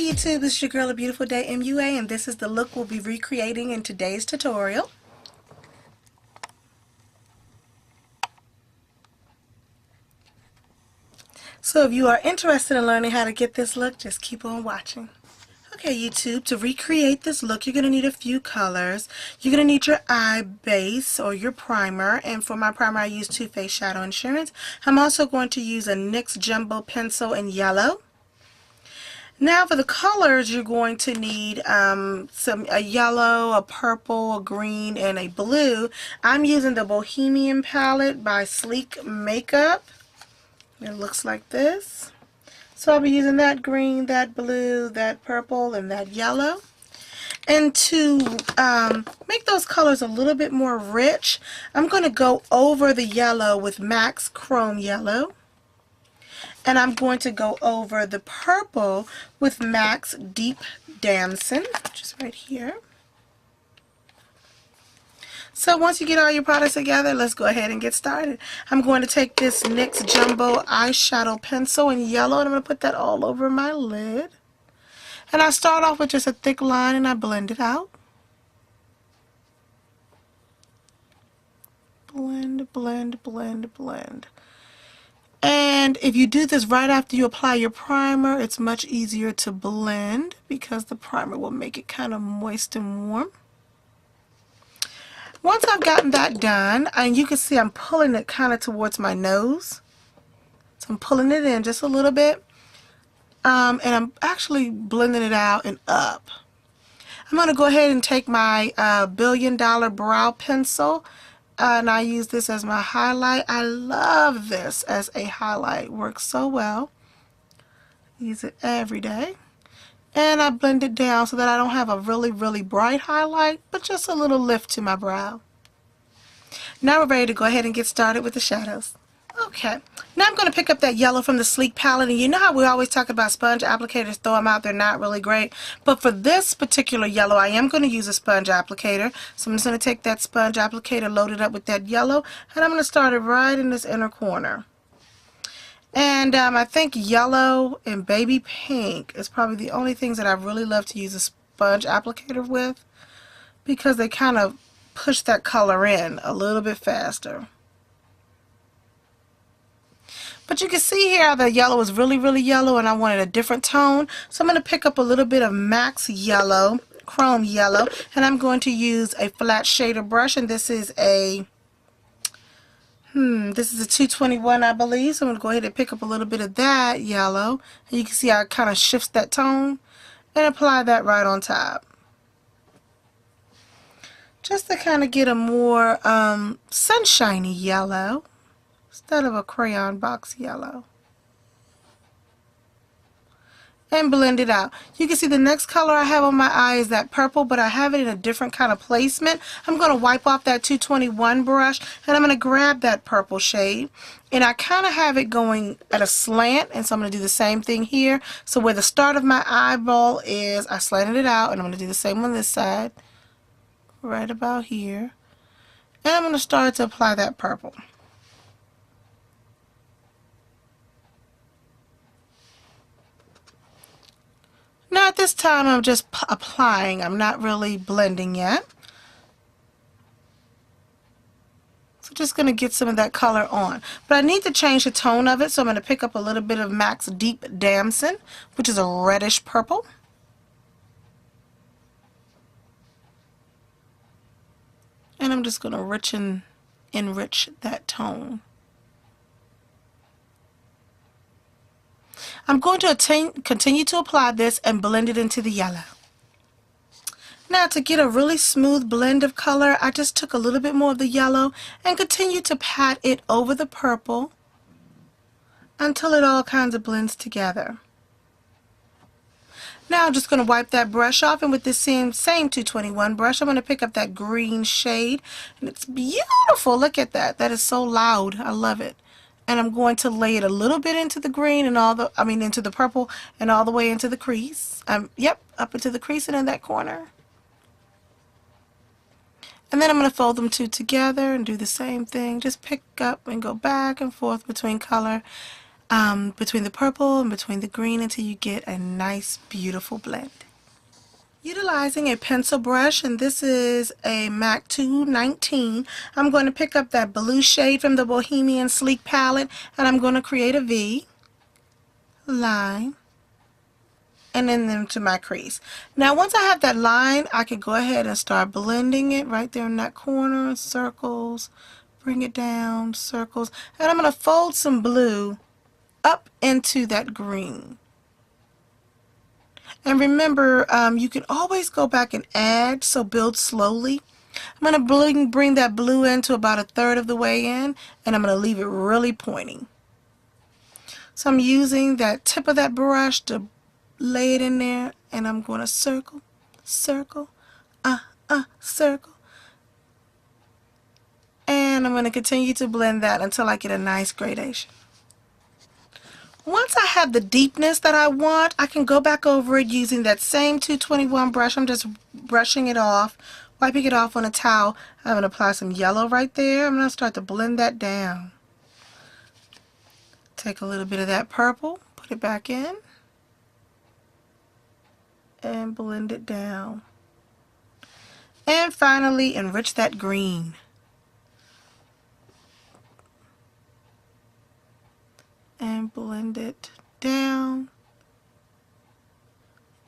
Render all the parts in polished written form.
YouTube, this is your girl, A Beautiful Day MUA, and this is the look we'll be recreating in today's tutorial. So if you are interested in learning how to get this look, just keep on watching. Okay, YouTube, to recreate this look, you're going to need a few colors. You're going to need your eye base or your primer, and for my primer I use Too Faced Shadow Insurance. I'm also going to use a NYX Jumbo Pencil in yellow. Now for the colors, you're going to need a yellow, a purple, a green, and a blue. I'm using the Bohemian palette by Sleek Makeup. It looks like this. So I'll be using that green, that blue, that purple, and that yellow. And to make those colors a little bit more rich, I'm going to go over the yellow with MAC's Chrome Yellow. And I'm going to go over the purple with MAC's Deep Dancing, which is right here. So once you get all your products together, let's go ahead and get started. I'm going to take this NYX Jumbo Eyeshadow Pencil in yellow, and I'm going to put that all over my lid. And I start off with just a thick line, and I blend it out. Blend, blend, blend, blend. And if you do this right after you apply your primer, it's much easier to blend because the primer will make it kind of moist and warm. Once I've gotten that done, and you can see I'm pulling it kind of towards my nose. So I'm pulling it in just a little bit. And I'm actually blending it out and up. I'm going to go ahead and take my $1 Billion Brow Pencil. And I use this as my highlight. I love this as a highlight. It works so well. Use it every day. And I blend it down so that I don't have a really, really bright highlight, but just a little lift to my brow. Now we're ready to go ahead and get started with the shadows. Okay, now I'm going to pick up that yellow from the Sleek palette, and you know how we always talk about sponge applicators, throw them out, they're not really great, but for this particular yellow I am going to use a sponge applicator. So I'm just going to take that sponge applicator, load it up with that yellow, and I'm going to start it right in this inner corner. And I think yellow and baby pink is probably the only things that I really love to use a sponge applicator with, because they kind of push that color in a little bit faster. But you can see here the yellow is really, really yellow, and I wanted a different tone. So I'm going to pick up a little bit of MAC's Yellow, Chrome Yellow, and I'm going to use a flat shader brush, and this is a 221, I believe. So I'm going to go ahead and pick up a little bit of that yellow, and you can see how it kind of shifts that tone, and apply that right on top. Just to kind of get a more sunshiny yellow, instead of a crayon box yellow. And blend it out. You can see the next color I have on my eye is that purple, but I have it in a different kind of placement. I'm going to wipe off that 221 brush, and I'm going to grab that purple shade. And I kind of have it going at a slant, and so I'm going to do the same thing here. So where the start of my eyeball is, I slanted it out, and I'm going to do the same on this side. Right about here. And I'm going to start to apply that purple. Now at this time I'm just applying. I'm not really blending yet. So just going to get some of that color on. But I need to change the tone of it, so I'm going to pick up a little bit of MAC's Deep Dancing, which is a reddish purple. And I'm just going to enrich that tone. I'm going to continue to apply this and blend it into the yellow. Now to get a really smooth blend of color, I just took a little bit more of the yellow and continue to pat it over the purple until it all kinds of blends together. Now I'm just going to wipe that brush off, and with this same 221 brush, I'm going to pick up that green shade, and it's beautiful. Look at that. That is so loud. I love it. And I'm going to lay it a little bit into the green and into the purple and all the way into the crease. Yep, up into the crease and in that corner. And then I'm going to fold them two together and do the same thing. Just pick up and go back and forth between color. between the purple and between the green until you get a nice, beautiful blend. Utilizing a pencil brush, and this is a MAC 219, I'm going to pick up that blue shade from the Bohemian Sleek palette, and I'm going to create a V, line, and then into my crease. Now once I have that line, I can go ahead and start blending it right there in that corner, circles, bring it down, circles, and I'm going to fold some blue up into that green. And remember, you can always go back and add, so build slowly. I'm going to bring that blue into about 1/3 of the way in, and I'm going to leave it really pointy. So I'm using that tip of that brush to lay it in there, and I'm going to circle, circle, circle. And I'm going to continue to blend that until I get a nice gradation. Once I have the deepness that I want, I can go back over it using that same 221 brush. I'm just brushing it off, wiping it off on a towel. I'm going to apply some yellow right there. I'm going to start to blend that down. Take a little bit of that purple, put it back in, and blend it down. And finally, enrich that green. And blend it down.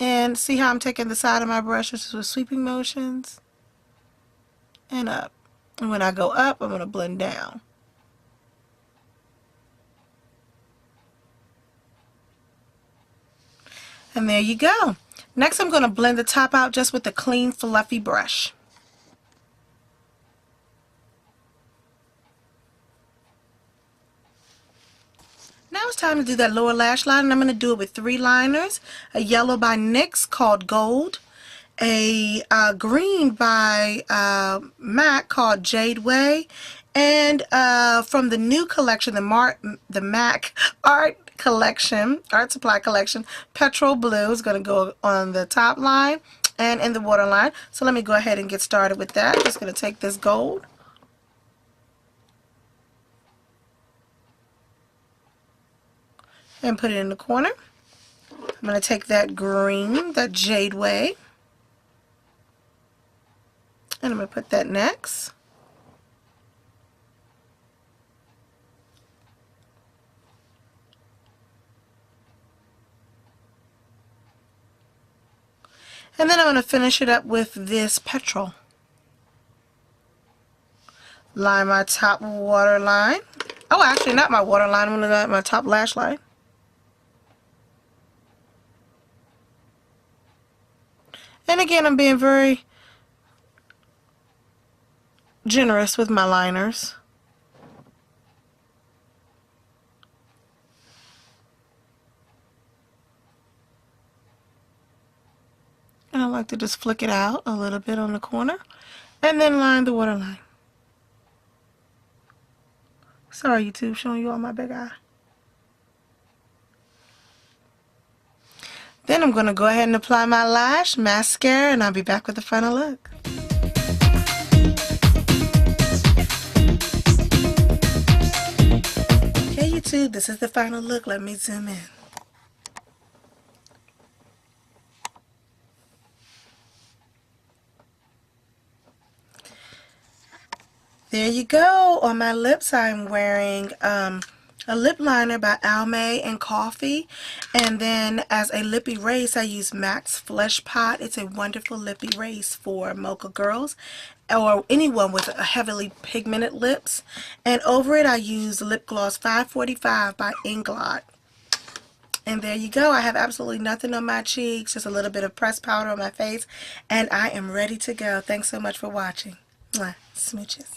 And see how I'm taking the side of my brush just with sweeping motions and up. And when I go up, I'm going to blend down. And there you go. Next, I'm going to blend the top out just with a clean, fluffy brush. Now it's time to do that lower lash line, and I'm going to do it with 3 liners. A yellow by NYX called Gold, a green by MAC called Jade Way, and from the new collection, the MAC Art Supply collection, Petrol Blue is going to go on the top line and in the waterline. So let me go ahead and get started with that. I'm just going to take this gold and put it in the corner. I'm going to take that green, that Jade Way, and I'm going to put that next. And then I'm going to finish it up with this Petrol. Line my top waterline. Oh, actually not my waterline, I'm going to line my top lash line. And again, I'm being very generous with my liners. And I like to just flick it out a little bit on the corner and then line the waterline. Sorry, YouTube, showing you all my big eye. Then I'm going to go ahead and apply my lash mascara, and I'll be back with the final look. Okay, YouTube, this is the final look. Let me zoom in. There you go. On my lips, I'm wearing a lip liner by Almay and Coffee, and then as a lip erase I use MAC's Flesh Pot. It's a wonderful lip erase for mocha girls or anyone with a heavily pigmented lips, and over it I use lip gloss 545 by Inglot. And there you go. I have absolutely nothing on my cheeks, just a little bit of pressed powder on my face, and I am ready to go. Thanks so much for watching. Mwah. Smooches.